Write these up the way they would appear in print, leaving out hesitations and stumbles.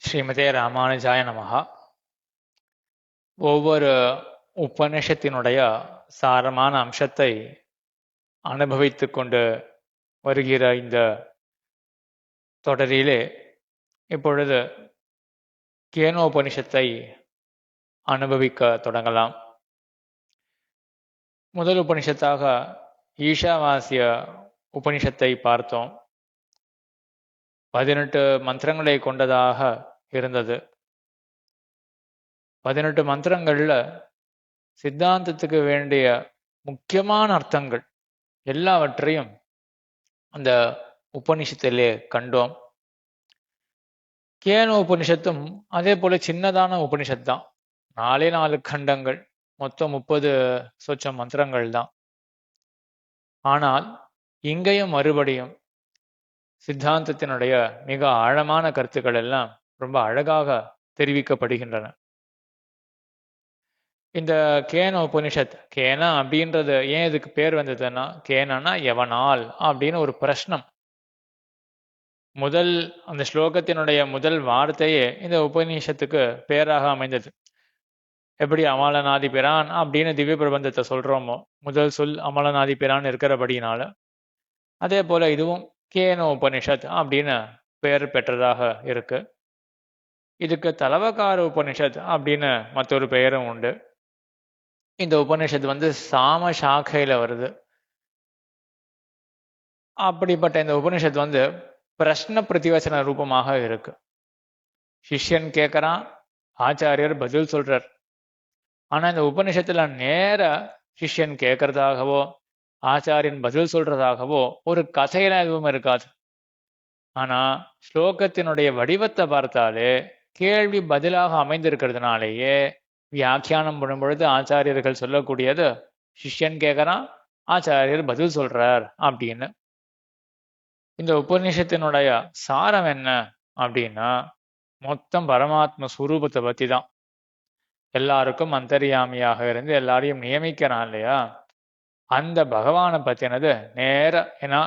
ஸ்ரீமதே ராமானுஜாய நமஹா. ஒவ்வொரு உபநிஷத்தினுடைய சாரமான அம்சத்தை அனுபவித்துக் கொண்டு வருகிற இந்த தொடரிலே இப்பொழுது கேனோபனிஷத்தை அனுபவிக்க தொடங்கலாம். முதல் உபனிஷத்தாக ஈஷாவாசிய உபனிஷத்தை பார்த்தோம். 18 மந்திரங்களை கொண்டதாக இருந்தது. 18 மந்திரங்கள்ல சித்தாந்தத்துக்கு வேண்டிய முக்கியமான அர்த்தங்கள் எல்லாவற்றையும் அந்த உபனிஷத்திலே கண்டோம். கேன உபனிஷத்தும் அதே போல சின்னதான உபனிஷத் தான். 4 கண்டங்கள், மொத்தம் 30 சொச்சம் மந்திரங்கள் தான். ஆனால் இங்கேயும் மறுபடியும் சித்தாந்தத்தினுடைய மிக ஆழமான கருத்துக்கள் எல்லாம் ரொம்ப அழகாக தெரிவிக்கப்படுகின்றன. இந்த கேன உபனிஷத், கேன அப்படின்றது ஏன் இதுக்கு பேர் வந்ததுன்னா, கேனனா எவனால் அப்படின்னு ஒரு பிரஷ்னம். முதல் அந்த ஸ்லோகத்தினுடைய முதல் வார்த்தையே இந்த உபநிஷத்துக்கு பேராக அமைந்தது. எப்படி அமலநாதி பிரான் அப்படின்னு திவ்ய பிரபந்தத்தை சொல்றோமோ, முதல் சொல் அமலநாதி பிரான் இருக்கிறபடினால, அதே போல இதுவும் கேன உபனிஷத் அப்படின்னு பெயர் பெற்றதாக இருக்கு. இதுக்கு தலவகார உபனிஷத் அப்படின்னு மற்றொரு பெயரும் உண்டு. இந்த உபனிஷத் சாம சாக்கையில வருது. அப்படிப்பட்ட இந்த உபனிஷத் பிரஷ்ன பிரதிவச்சன ரூபமாக இருக்கு. சிஷ்யன் கேட்கறான், ஆச்சாரியர் பதில் சொல்றார். ஆனா இந்த உபனிஷத்துல நேர சிஷ்யன் கேட்கறதாகவோ ஆச்சாரியன் பதில் சொல்றதாகவோ ஒரு கதையெல்லாம் எதுவும் இருக்காது. ஆனா ஸ்லோகத்தினுடைய வடிவத்தை பார்த்தாலே கேள்வி பதிலாக அமைந்திருக்கிறதுனாலேயே வியாக்கியானம் பண்ணும் பொழுது ஆச்சாரியர்கள் சொல்லக்கூடியது சிஷ்யன் கேட்கறான், ஆச்சாரியர் பதில் சொல்றார் அப்படின்னு. இந்த உபநிஷத்தினுடைய சாரம் என்ன அப்படின்னா, மொத்தம் பரமாத்ம ஸ்வரூபத்தை பத்தி தான். எல்லாருக்கும் அந்தர்யாமியாக இருந்து எல்லாரையும் நியமிக்கிறான் இல்லையா, அந்த பகவானை பத்தினது நேர. ஏன்னா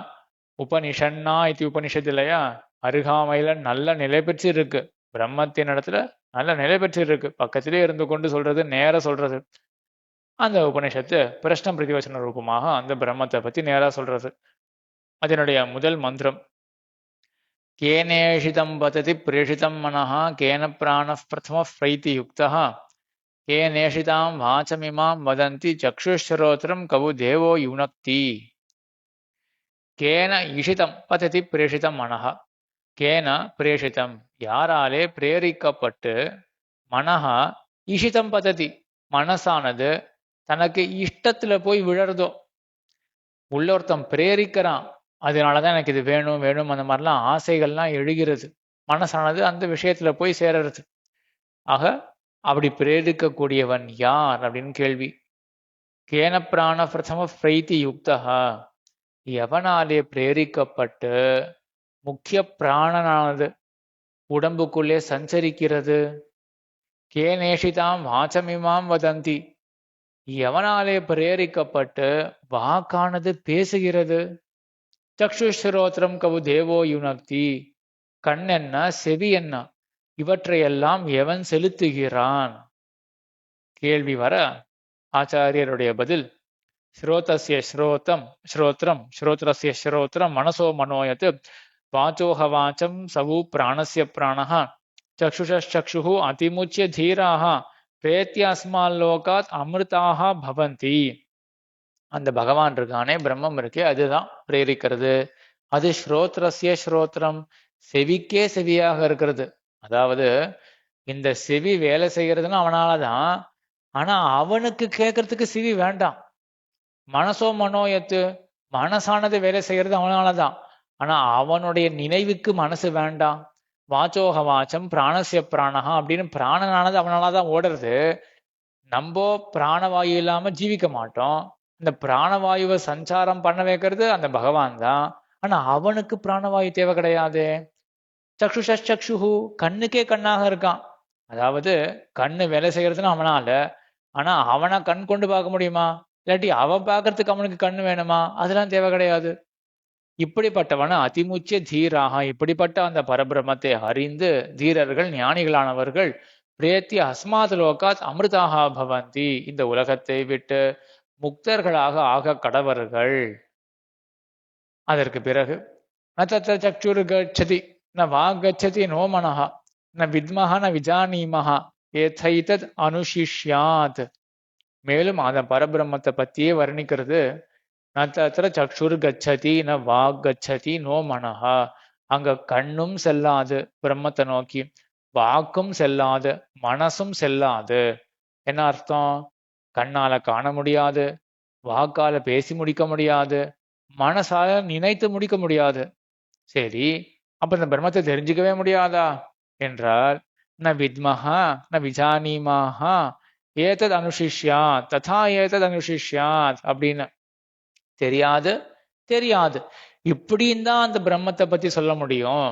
உபனிஷன்னா இது உபனிஷத்து இல்லையா, அருகாமையில நல்ல நிலை பெற்று இருக்கு. பிரம்மத்தின் இடத்துல நல்ல நிலை பெற்று இருக்கு. பக்கத்திலே இருந்து கொண்டு சொல்றது, நேர சொல்றது. அந்த உபனிஷத்து பிரஷ்ன பிரதிவச்சன ரூபமாக அந்த பிரம்மத்தை பத்தி நேரா சொல்றது. அதனுடைய முதல் மந்திரம், கேனேஷிதம் பததி பிரேஷிதம் மனஹா கேன பிராண பிரதம பிரைத்தி யுக்தா கேனேஷிதாம் வாசமிமாம் வதந்தி சக்ஷுஸ்ரோத்திரம் கவு தேவோ யுனக்தி. கேன இஷிதம் பததி பிரேஷிதம் மனஹா, கேன பிரேஷிதம் யாராலே பிரேரிக்கப்பட்டு, மனஹா இஷிதம் பததி மனசானது தனக்கு இஷ்டத்துல போய் விழறதோ. உள்ள ஒருத்தன் பிரேரிக்கிறான், அதனாலதான் எனக்கு இது வேணும் வேணும் அந்த மாதிரிலாம் ஆசைகள்லாம் எழுகிறது. மனசானது அந்த விஷயத்துல போய் சேரறது. ஆக அப்படி பிரேரிக்கக்கூடியவன் யார் அப்படின்னு கேள்வி. கேன பிராண பிரதம பிரைத்தி யுக்தா, எவனாலே பிரேரிக்கப்பட்டு முக்கிய பிராணனானது உடம்புக்குள்ளே சஞ்சரிக்கிறது. கேனேஷிதாம் வாசமிமாம் வதந்தி, எவனாலே பிரேரிக்கப்பட்டு வாக்கானது பேசுகிறது. சக்ஷுஸ்ரோத்திரம் கவு தேவோ யுனக்தி, கண் என்ன செவி என்ன இவற்றையெல்லாம் எவன் செலுத்துகிறான். கேள்வி வர ஆச்சாரியருடைய பதில், ஸ்ரோதஸ்ய ஸ்ரோதம் ஸ்ரோத்ரம் ஸ்ரோத்ரஸ்ய ஸ்ரோத்ரம் மனசோ மனோயத் வாச்சோஹ வாச்சம் சவு பிராணஸ்ய பிராணஹ சக்ஷுஷக்ஷு அதிமுச்சிய தீராக பிரேத்தியஸ்மால்லோகாத் அமிர்தாக பவந்தி. அந்த பகவான் இருக்கானே, பிரம்மம் இருக்கே, அதுதான் பிரேரிக்கிறது. அது ஸ்ரோத்ரஸ்ய ஸ்ரோத்ரம், செவிக்கே செவியாக இருக்கிறது. அதாவது இந்த செவி வேலை செய்யறதுன்னு அவனாலதான். ஆனா அவனுக்கு கேட்கறதுக்கு செவி வேண்டாம். மனசோ மனோயத்து, மனசானது வேலை செய்யறது அவனாலதான். ஆனா அவனுடைய நினைவுக்கு மனசு வேண்டாம். வாச்சோக வாச்சம் பிராணசிய பிராணஹா அப்படின்னு பிராணனானது அவனாலதான் ஓடுறது. நம்ம பிராணவாயு இல்லாம ஜீவிக்க மாட்டோம். இந்த பிராணவாயுவை சஞ்சாரம் பண்ண வைக்கிறது அந்த பகவான் தான். ஆனா அவனுக்கு பிராணவாயு தேவை கிடையாது. சக்ஷுஷக்ஷு, கண்ணுக்கே கண்ணாக இருக்கான். அதாவது கண்ணு வேலை செய்யறதுன்னு அவனால. ஆனா அவனை கண் கொண்டு பார்க்க முடியுமா? இல்லாட்டி அவன் பார்க்கறதுக்கு அவனுக்கு கண்ணு வேணுமா? அதெல்லாம் தேவை கிடையாது. இப்படிப்பட்டவன அதிமுச்சிய தீராக, இப்படிப்பட்ட அந்த பரபிரம்மத்தை அறிந்து தீரர்கள் ஞானிகளானவர்கள் பிரேத்தி அஸ்மாத் லோகாத் அமிர்தாக பவந்தி, இந்த உலகத்தை விட்டு முக்தர்களாக ஆக கடவர்கள். அதற்கு பிறகு ந தத்ர சக்ஷுர் கச்சதி ந வாக் கச்சதி நோ மனஹ ந வித்மஹ ந விஜானீமஹ ஏதைதத் அனுஷிஷ்யாத். மேலும் அந்த பரபிரம்மத்தை பத்தியே வர்ணிக்கிறது. ந தத்ர சக்ஷுர் கச்சதி ந வாக் கச்சதி நோ மனஹ, அங்க கண்ணும் செல்லாது பிரம்மத்தை நோக்கி, வாக்கும் செல்லாது, மனசும் செல்லாது. என்ன அர்த்தம்? கண்ணால காண முடியாது, வாக்கால பேசி முடிக்க முடியாது, மனசால நினைத்து முடிக்க முடியாது. சரி, அப்ப இந்த பிரம்மத்தை தெரிஞ்சுக்கவே முடியாதா என்றால், ந வித்மஹா ந விஜானீமாஹா ஏதத் அனுஷிஷ்யா ததா ஏதத் அனுஷிஷ்யாத் அப்படின்னு. தெரியாது, தெரியாது, இப்படின்னு தான் அந்த பிரம்மத்தை பத்தி சொல்ல முடியும்.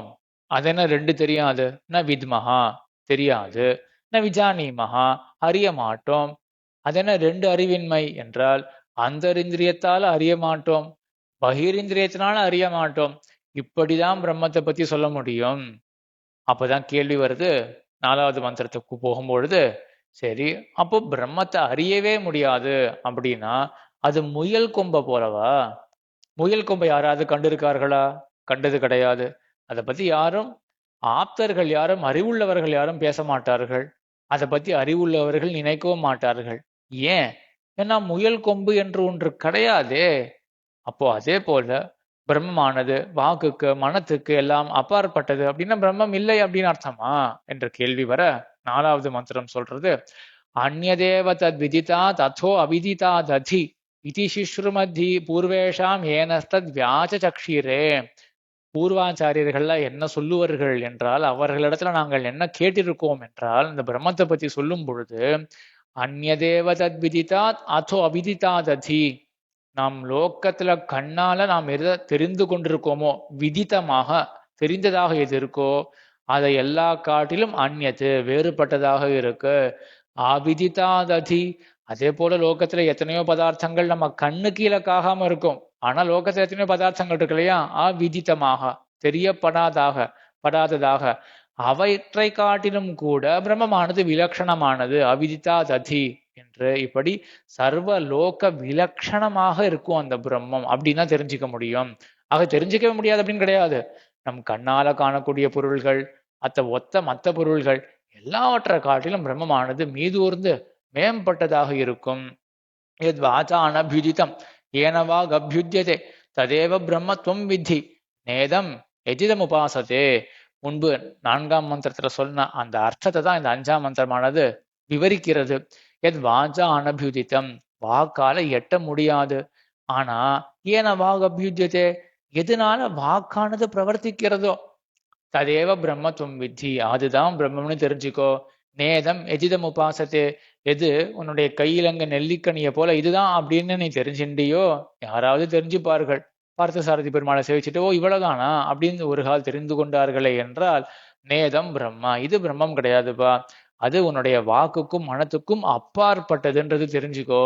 அது என்ன ரெண்டு தெரியாது? ந வித்மஹா தெரியாது, ந விஜானீமஹா அறிய மாட்டோம். அது என்ன ரெண்டு அறிவின்மை என்றால், அந்தரிந்திரியத்தால அறிய மாட்டோம், பகிரிந்திரியத்தினால அறிய மாட்டோம். இப்படிதான் பிரம்மத்தை பத்தி சொல்ல முடியும். அப்பதான் கேள்வி வருது 4வது மந்திரத்துக்கு போகும்பொழுது, சரி அப்போ பிரம்மத்தை அறியவே முடியாது அப்படின்னா அது முயல் கொம்ப போலவா? முயல் கொம்பை யாராவது கண்டிருக்கார்களா? கண்டது கிடையாது. அதை பத்தி யாரும், ஆப்தர்கள் யாரும், அறிவுள்ளவர்கள் யாரும் பேச மாட்டார்கள். அதை பத்தி அறிவுள்ளவர்கள் நினைக்கவும் மாட்டார்கள். ஏன்? ஏன்னா முயல் கொம்பு என்று ஒன்று கிடையாதே. அப்போ அதே போல பிரம்மமானது வாக்குக்கு மனத்துக்கு எல்லாம் அப்பாற்பட்டது அப்படின்னா பிரம்மம் இல்லை அப்படின்னு அர்த்தமா என்ற கேள்வி வர 4வது மந்திரம் சொல்றது, அந்நதேவ தத் விதிதா ததோ அவிதிதா ததி இதி சிஸ்ருமத்தி பூர்வேஷாம் ஏனஸ்தத் வியாஜ சக்ஷீரே. பூர்வாச்சாரியர்கள்ல என்ன சொல்லுவார்கள் என்றால், அவர்களிடத்துல நாங்கள் என்ன கேட்டிருக்கோம் என்றால், இந்த பிரம்மத்தை பத்தி சொல்லும் பொழுது, அந்நதேவ தத் விதிதா அதோ அவிதிதா ததி, நாம் லோக்கத்துல கண்ணால நாம் எதை தெரிந்து கொண்டிருக்கோமோ, விதித்தமாக தெரிந்ததாக எது இருக்கோ அதை எல்லா காட்டிலும் அந்நியத்து வேறுபட்டதாக இருக்கு. அவிதிதாததி, அதே போல லோகத்துல எத்தனையோ பதார்த்தங்கள் நம்ம கண்ணு கீழே காகாம இருக்கும். ஆனா லோகத்துல எத்தனையோ பதார்த்தங்கள் இருக்கு இல்லையா, அவிதித்தமாக தெரியப்படாதாக படாததாக, அவற்றை காட்டிலும் கூட பிரம்மமானது விலட்சணமானது, அவிதிதாததி என்று. இப்படி சர்வ லோக விலட்சணமாக இருக்கும் அந்த பிரம்மம் அப்படின்னா தெரிஞ்சுக்க முடியும். ஆக தெரிஞ்சுக்கவே முடியாது அப்படின்னு கிடையாது. நம் கண்ணால காணக்கூடிய பொருள்கள் ஒத்த மற்ற பொருள்கள் எல்லாவற்றை காட்டிலும் பிரம்மமானது மீதூர்ந்து மேம்பட்டதாக இருக்கும். எத் வாச்சா அனபியுதிதம் ஏனவா கபியுத்தியதே ததேவ பிரம்மத்துவம் வித்தி நேதம் எஜிதம் உபாசத்தே. முன்பு 4ஆம் மந்திரத்துல சொன்ன அந்த அர்த்தத்தை தான் இந்த 5ஆம் மந்திரமானது விவரிக்கிறது. எத் வாச்சா அனபியுதிதம், வாக்கால எட்ட முடியாது. ஆனா ஏன வாக் அபியுத்தியதே, எதனால வாக்கானது பிரவர்த்திக்கிறதோ, ததேவ பிரம்மத்துவம் வித்தி, அதுதான் பிரம்மம்னு தெரிஞ்சுக்கோ. நேதம் எஜிதம் உபாசத்தே, எது உன்னுடைய கையிலங்க நெல்லிக்கனிய போல இதுதான் அப்படின்னு நீ தெரிஞ்சின்றியோ, யாராவது தெரிஞ்சுப்பார்கள். பார்த்தசாரதி பெருமாளை சேவிச்சுட்டு, ஓ இவ்வளவுதானா அப்படின்னு ஒரு கால் தெரிந்து கொண்டார்களே என்றால், நேதம் பிரம்மா, இது பிரம்மம் கிடையாதுப்பா, அது உன்னுடைய வாக்குக்கும் மனத்துக்கும் அப்பாற்பட்டதுன்றது தெரிஞ்சுக்கோ.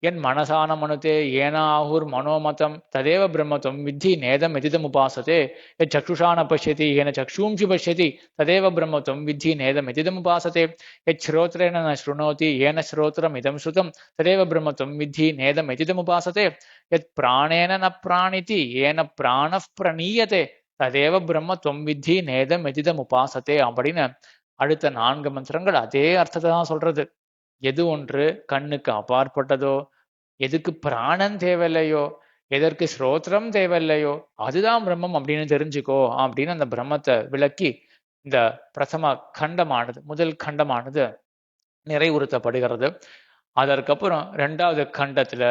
என் மனசான மனுதே ஏன ஆகுர் மனோமதம் ததேவ பிரம்மத்துவம் வித்தி நேதம் எதிதம் உபாசதே. எத் சக்ஷுஷான பஷ்யதி ஏன சக்ஷூம்ஷி பஷ்யதி ததேவ பிரம்மத்துவம் வித்தி நேதம் எதிதம் உபாசதே. எத் ஸ்ரோத்ரேன ந ஸ்ருணோதி ஏன ஸ்ரோத்ரம் இதம் ஸ்ருதம் ததேவ பிரம்மத்துவம் வித்தி நேதம் எதிதம் உபாசதே. எத் பிராணேன ந பிராணிதி ஏன பிராணப் பிரணீயதே ததேவ பிரம்மத்துவம் வித்தி நேதம் எதிதம் உபாசதே அப்படின்னு அடுத்த 4 மந்திரங்கள் அதே அர்த்தத்தை தான் சொல்றது. எது ஒன்று கண்ணுக்கு அப்பாற்பட்டதோ, எதுக்கு பிராணன் தேவையில்லையோ, எதற்கு ஸ்ரோத்திரம் தேவையில்லையோ அதுதான் பிரம்மம் அப்படின்னு தெரிஞ்சுக்கோ அப்படின்னு அந்த பிரம்மத்தை விளக்கி இந்த பிரதம கண்டமானது, முதல் கண்டமானது நிறைவுறுத்தப்படுகிறது. அதற்கப்புறம் 2வது கண்டத்துல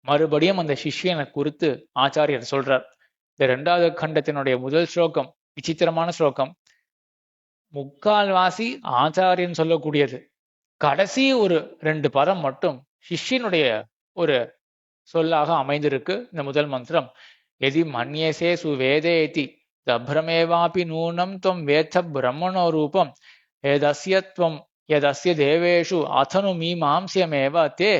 மறுபடியும் அந்த சிஷ்யனை குறித்து ஆச்சாரியர் சொல்றார். இந்த 2வது கண்டத்தினுடைய முதல் ஸ்லோகம் விசித்திரமான ஸ்லோகம். முக்கால்வாசி ஆச்சாரியன் சொல்லக்கூடியது, கடைசி ஒரு 2 பதம் மட்டும் சிஷ்யனுடைய ஒரு சொல்லாக அமைந்திருக்கு இந்த முதல் மந்திரம். எதி மன்யசே சுவேதேதி தப்ரமேவாபி நூனம் துவம் வேத்த பிரம்மணோ ரூபம் எதஸ்யத்வம் எதஸ்ய தேவேஷு அதனு மீமாம்சியமேவ தே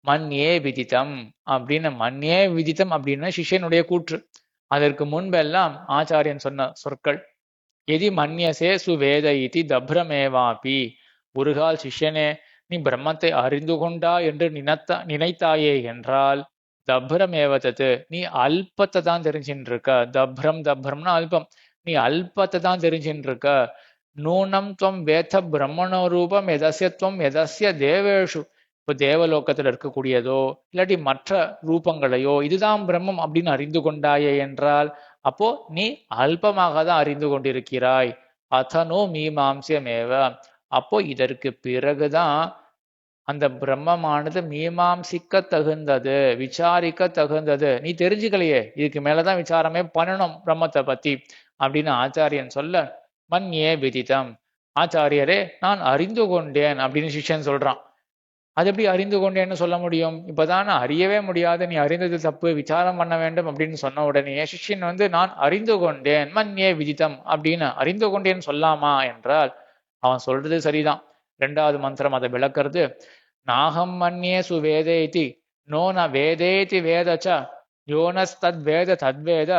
மன்யே விதித்தம் அப்படின்னு. மன்யே விதித்தம் அப்படின்னு சிஷ்யனுடைய கூற்று. அதற்கு முன்பெல்லாம் ஆச்சாரியன் சொன்ன சொற்கள் எதி மன்யசே சுவேத இதி தப்ரமேவாபி. ஒருகால் சிஷ்யனே, நீ பிரம்மத்தை அறிந்து கொண்டா என்று நினைத்தாயே என்றால் தப்ரமேவதத்து, நீ அல்பத்தை தான் தெரிஞ்சுட்டு இருக்க. தப்ரம்னா அல்பம். நீ அல்பத்தை தான் தெரிஞ்சுட்டு இருக்க. நூனம் துவம் வேத பிரம்மணோ ரூபம் எதஸ்யத்துவம் எதஸ்ய தேவேஷு. இப்போ தேவலோகத்தில் இருக்கக்கூடியதோ இல்லாட்டி மற்ற ரூபங்களையோ இதுதான் பிரம்மம் அப்படின்னு அறிந்து கொண்டாயே என்றால் அப்போ நீ அல்பமாக தான் அறிந்து கொண்டிருக்கிறாய். அதனோ மீமாம்சியமேவ. அப்போ இதற்கு பிறகுதான் அந்த பிரம்மமானது மீமாம்சிக்க தகுந்தது, விசாரிக்க தகுந்தது. நீ தெரிஞ்சுக்கலையே, இதுக்கு மேலதான் விசாரமே பண்ணணும் பிரம்மத்தை பத்தி அப்படின்னு ஆச்சாரியன் சொல்ல, மன்யே விதிதம். ஆச்சாரியரே, நான் அறிந்து கொண்டேன் அப்படின்னு சிஷ்யன் சொல்றான். அது எப்படி அறிந்து கொண்டேன்னு சொல்ல முடியும்? இப்பதான் அறியவே முடியாது, நீ அறிந்தது தப்பு, விசாரம் பண்ண வேண்டும் அப்படின்னு சொன்ன உடனே சிஷ்யன் நான் அறிந்து கொண்டேன், மன்யே விதித்தம் அப்படின்னு அறிந்து கொண்டேன்னு சொல்லாமா என்றால் அவன் சொல்றது சரிதான். ரெண்டாவது மந்திரம் அதை விளக்குறது. நாகம் மன்யே சுவேதேதி நோன வேதேதி வேதச்ச யோனஸ்தத் வேத தத்வேத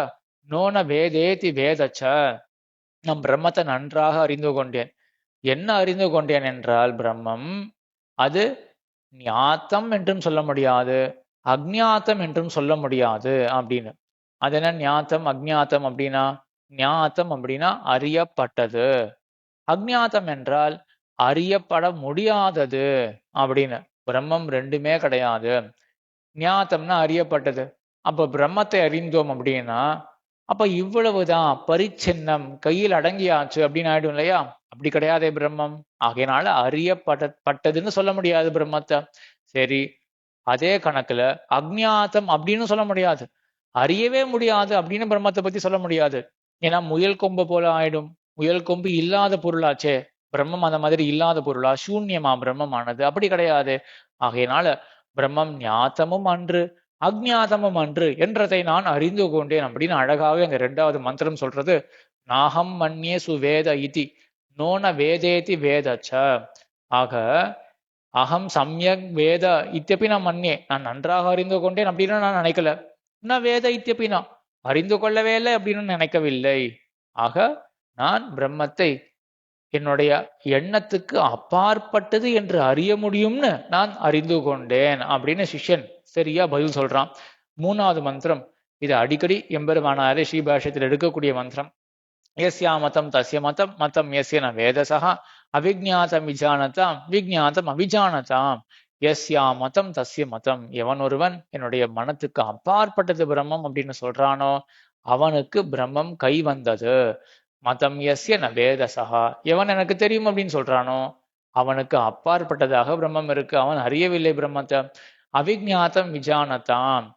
நோன வேதேதி வேதச்ச. நம் பிரம்மத்தை நன்றாக அறிந்து கொண்டேன். என்ன அறிந்து கொண்டேன் என்றால் பிரம்மம் அது ஞாத்தம் என்றும் சொல்ல முடியாது, அக்ஞாத்தம் என்றும் சொல்ல முடியாது அப்படின்னு. அது என்ன ஞாத்தம் அக்ஞாத்தம் அப்படின்னா? ஞாத்தம் அப்படின்னா அறியப்பட்டது, அக்ஞாத்தம் என்றால் அறியப்பட முடியாதது அப்படின்னு. பிரம்மம் ரெண்டுமே கிடையாது. ஞாத்தம்னா அறியப்பட்டது. அப்ப பிரம்மத்தை அறிந்தோம் அப்படின்னா அப்ப இவ்வளவுதான் பரிச்சின்னம், கையில் அடங்கியாச்சு அப்படின்னு ஆயிடும் இல்லையா? அப்படி கிடையாதே பிரம்மம். ஆகையினால அறியப்பட்டதுன்னு சொல்ல முடியாது பிரம்மத்தை. சரி, அதே கணக்குல அக்ஞாத்தம் அப்படின்னு சொல்ல முடியாது, அறியவே முடியாது அப்படின்னு பிரம்மத்தை பத்தி சொல்ல முடியாது. ஏன்னா முயல் கொம்பு போல ஆயிடும். முயல் கொம்பு இல்லாத பொருளாச்சே, பிரம்மம் அந்த மாதிரி இல்லாத பொருளா? சூன்யமா பிரம்மமானது? அப்படி கிடையாது. ஆகையினால பிரம்மம் ஞாத்தமும் அன்று அக்ஞாதமும் அன்று என்றதை நான் அறிந்து கொண்டேன் அப்படின்னு அழகாக அந்த ரெண்டாவது மந்திரம் சொல்றது. நாகம் மன்யே சுவேத இதி நோன வேதேதி வேதச்ச. ஆக அகம் சம்யக் வேத இத்தியப்பி நான் மன்யே, நான் நன்றாக அறிந்து கொண்டேன் அப்படின்னு நான் நினைக்கல. நான் வேத இத்தியப்பி நான் அறிந்து கொள்ளவே இல்லை அப்படின்னு நினைக்கவில்லை. ஆக நான் பிரம்மத்தை என்னுடைய எண்ணத்துக்கு அப்பாற்பட்டது என்று அறிய முடியும்னு நான் அறிந்து கொண்டேன் அப்படின்னு சிஷ்யன் சரியா பதில் சொல்றான். மூணாவது மந்திரம் இது அடிக்கடி எம்பெருமானாரே ஸ்ரீபாஷ்யத்தில் எடுக்கக்கூடிய மந்திரம். எஸ்யா மதம் தஸ்ய மதம் மதம் எஸ்ய ந வேதசா அவிஜாத்தம் விஜானதாம் விஜாத்தம் அவிஜானதாம். எஸ்யா மதம் தஸ்ய மதம். எவன் ஒருவன் என்னுடைய மனத்துக்கு அப்பாற்பட்டது பிரம்மம் அப்படின்னு சொல்றானோ அவனுக்கு பிரம்மம் கை வந்தது. மதம் எஸ்ய ந வேதசா. எவன் எனக்கு தெரியும் அப்படின்னு சொல்றானோ அவனுக்கு அப்பாற்பட்டதாக பிரம்மம் இருக்கு, அவன் அறியவில்லை பிரம்மத்தை. அவிஜாத்தம் விஜானதாம்.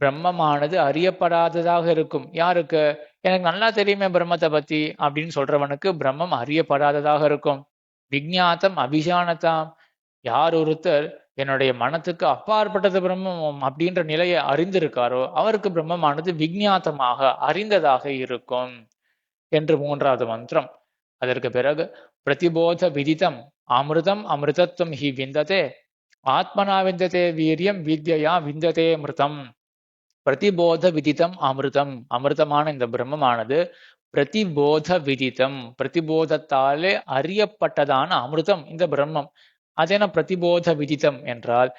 பிரம்மமானது அறியப்படாததாக இருக்கும். யாருக்கு? எனக்கு நல்லா தெரியுமே பிரம்மத்தை பத்தி அப்படின்னு சொல்றவனுக்கு பிரம்மம் அறியப்படாததாக இருக்கும். விஜாத்தம் அபிஜானதாம். யார் ஒருத்தர் என்னுடைய மனத்துக்கு அப்பாற்பட்டது பிரம்மம் அப்படின்ற நிலையை அறிந்திருக்காரோ அவருக்கு பிரம்மமானது விஜாத்தமாக அறிந்ததாக இருக்கும் என்று மூன்றாவது மந்திரம். அதற்கு பிறகு பிரதிபோத விதித்தம் அமிர்தம் அமிர்தத்துவம் ஹி விந்ததே ஆத்மனா விந்ததே வீரியம் வித்யா விந்ததே மிருதம். பிரதிபோத விதித்தம் அமிர்தம். அமிர்தமான இந்த பிரம்மமானது பிரதிபோத விதித்தம், பிரதிபோதத்தாலே அறியப்பட்டதான அமிர்தம் இந்த பிரம்மம். அதென பிரதிபோத விதித்தம் என்றால்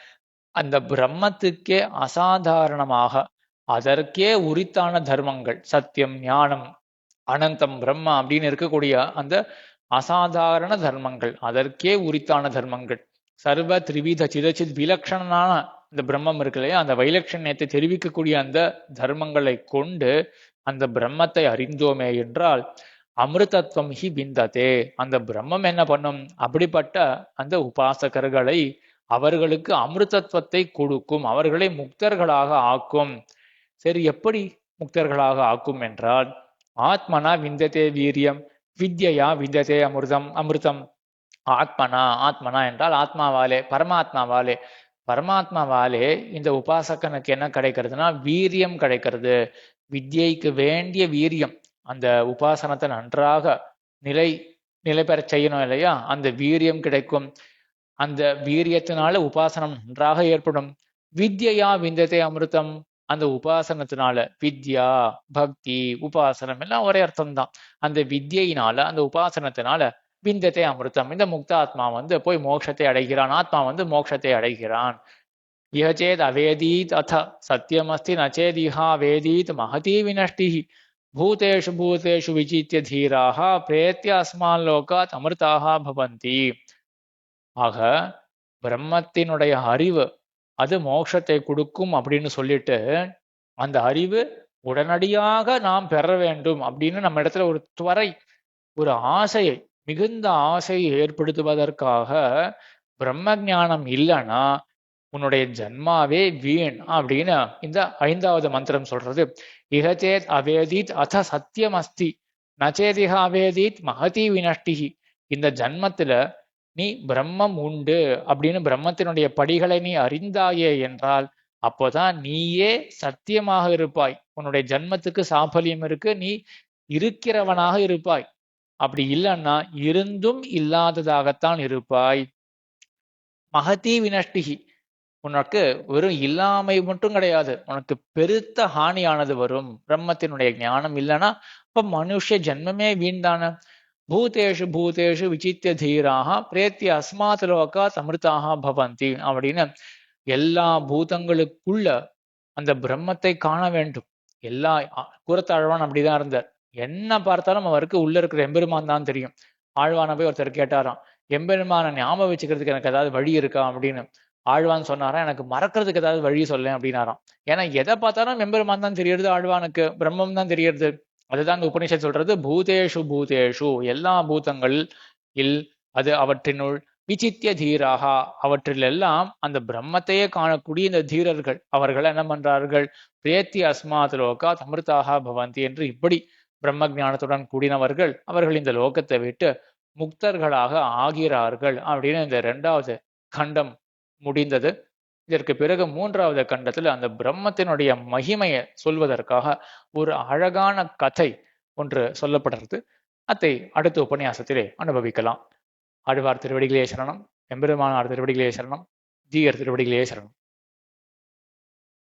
அந்த பிரம்மத்துக்கே அசாதாரணமாக அதற்கே உரித்தான தர்மங்கள், சத்தியம் ஞானம் அனந்தம் பிரம்மா அப்படின்னு இருக்கக்கூடிய அந்த அசாதாரண தர்மங்கள், அதற்கே உரித்தான தர்மங்கள், சர்வ திரிவித சிதச்சித் விலட்சணனான இந்த பிரம்மம் இருக்கு இல்லையா, அந்த வைலட்சண்யத்தை தெரிவிக்கக்கூடிய அந்த தர்மங்களை கொண்டு அந்த பிரம்மத்தை அறிந்தோமே என்றால் அமிர்தத்துவம் ஹி விந்ததே. அந்த பிரம்மம் என்ன பண்ணும்? அப்படிப்பட்ட அந்த உபாசகர்களை அவர்களுக்கு அமிர்தத்துவத்தை கொடுக்கும், அவர்களை முக்தர்களாக ஆக்கும். சரி, எப்படி முக்தர்களாக ஆக்கும் என்றால் ஆத்மனா விந்ததே வீரியம் வித்யா விந்ததே அமிர்தம். அமிர்தம் ஆத்மனா, ஆத்மனா என்றால் ஆத்மாவாலே, பரமாத்மாவாலே. பரமாத்மாவாலே இந்த உபாசகனுக்கு என்ன கிடைக்கிறதுனா வீரியம் கிடைக்கிறது. வித்யைக்கு வேண்டிய வீரியம், அந்த உபாசனத்தை நன்றாக நிலை பெற செய்யணும் இல்லையா, அந்த வீரியம் கிடைக்கும். அந்த வீரியத்தினால உபாசனம் நன்றாக ஏற்படும். வித்யா விந்ததே அமிர்தம். அந்த உபாசனத்தினால வித்யா, பக்தி, உபாசனம் எல்லாம் ஒரே அர்த்தம் தான். அந்த வித்யினால, அந்த உபாசனத்தினால விந்தத்தை அமிர்தம், இந்த முக்தாத்மா போய் மோட்சத்தை அடைகிறான். ஆத்மா மோட்சத்தை அடைகிறான். இஹ சேத் அவேதீத் அத சத்தியமஸ்தி நச்சேதிஹா வேதீத் மகதி வினஷ்டி பூதேஷு பூதேஷு விசித்திய தீராக பிரேத்திய அஸ்மான் லோகாத் அமிர்தாக பவந்தி. ஆக பிரம்மத்தினுடைய அறிவு அது மோட்சத்தை கொடுக்கும் அப்படின்னு சொல்லிட்டு, அந்த அறிவு உடனடியாக நாம் பெற வேண்டும் அப்படின்னு நம்ம இடத்துல ஒரு துவரை, ஒரு ஆசையை, மிகுந்த ஆசையை ஏற்படுத்துவதற்காக பிரம்ம ஞானம் இல்லைன்னா உன்னுடைய ஜன்மாவே வீண் அப்படின்னு இந்த 5வது மந்திரம் சொல்றது. இகச்சேத் அவேதித் அத சத்தியம் அஸ்தி நச்சேதிக அவேதித் மகதி வினஷ்டிகி. இந்த ஜன்மத்துல நீ பிரம்மம் உண்டு அப்படின்னு பிரம்மத்தினுடைய படிகளை நீ அறிந்தாயே என்றால் அப்போதான் நீயே சத்தியமாக இருப்பாய். உன்னுடைய ஜன்மத்துக்கு சாஃபல்யம் இருக்கு, நீ இருக்கிறவனாக இருப்பாய். அப்படி இல்லைன்னா இருந்தும் இல்லாததாகத்தான் இருப்பாய். மகதி வினஷ்டிகி, உனக்கு வெறும் இல்லாமை மட்டும் கிடையாது, உனக்கு பெருத்த ஹானியானது வரும். பிரம்மத்தினுடைய ஞானம் இல்லைன்னா அப்ப மனுஷ ஜென்மமே வீண்தான. பூதேஷு பூதேஷு விசித்திய தீராக பிரேத்திய அஸ்மாத் லோகா அமிர்தாக பவந்தி அப்படின்னு எல்லா பூதங்களுக்குள்ள அந்த பிரம்மத்தை காண வேண்டும். எல்லா கூரத்தாழ்வான் அப்படிதான் இருந்தார். என்ன பார்த்தாலும் அவருக்கு உள்ள இருக்கிற எம்பெருமான் தான் தெரியும். ஆழ்வான போய் ஒருத்தர் கேட்டாராம், எம்பெருமான ஞாபகம் வச்சுக்கிறதுக்கு எனக்கு ஏதாவது வழி இருக்கா அப்படின்னு. ஆழ்வான் சொன்னாரா, எனக்கு மறக்கிறதுக்கு ஏதாவது வழி சொல்லேன் அப்படின்னாராம். ஏன்னா எதை பார்த்தாலும் எம்பெருமான் தான் தெரியறது, ஆழ்வானுக்கு பிரம்மம் தான் தெரியறது. அதுதான் இந்த உபநிஷத் சொல்றது, பூதேஷு பூதேஷு எல்லா பூதங்கள் இல் அது அவற்றினுள் விசித்திய தீராகா அவற்றிலெல்லாம் அந்த பிரம்மத்தையே காணக்கூடிய இந்த தீரர்கள் அவர்கள் என்ன பண்றார்கள், பிரேத்தி அஸ்மாத் லோகா அமிர்தாக பவந்தி என்று இப்படி பிரம்ம ஞானத்துடன் கூடினவர்கள் அவர்கள் இந்த லோகத்தை விட்டு முக்தர்களாக ஆகிறார்கள் அப்படின்னு இந்த 2வது கண்டம் முடிந்தது. இதற்கு பிறகு 3வது கண்டத்துல அந்த பிரம்மத்தினுடைய மகிமையை சொல்வதற்காக ஒரு அழகான கதை ஒன்று சொல்லப்படுறது. அதை அடுத்த உபன்யாசத்திலே அனுபவிக்கலாம். ஆழ்வார் திருவடிகளே சரணம், எம்பெருமானார் திருவடிகளே சரணம், ஜீயர் திருவடிகளே சரணம்.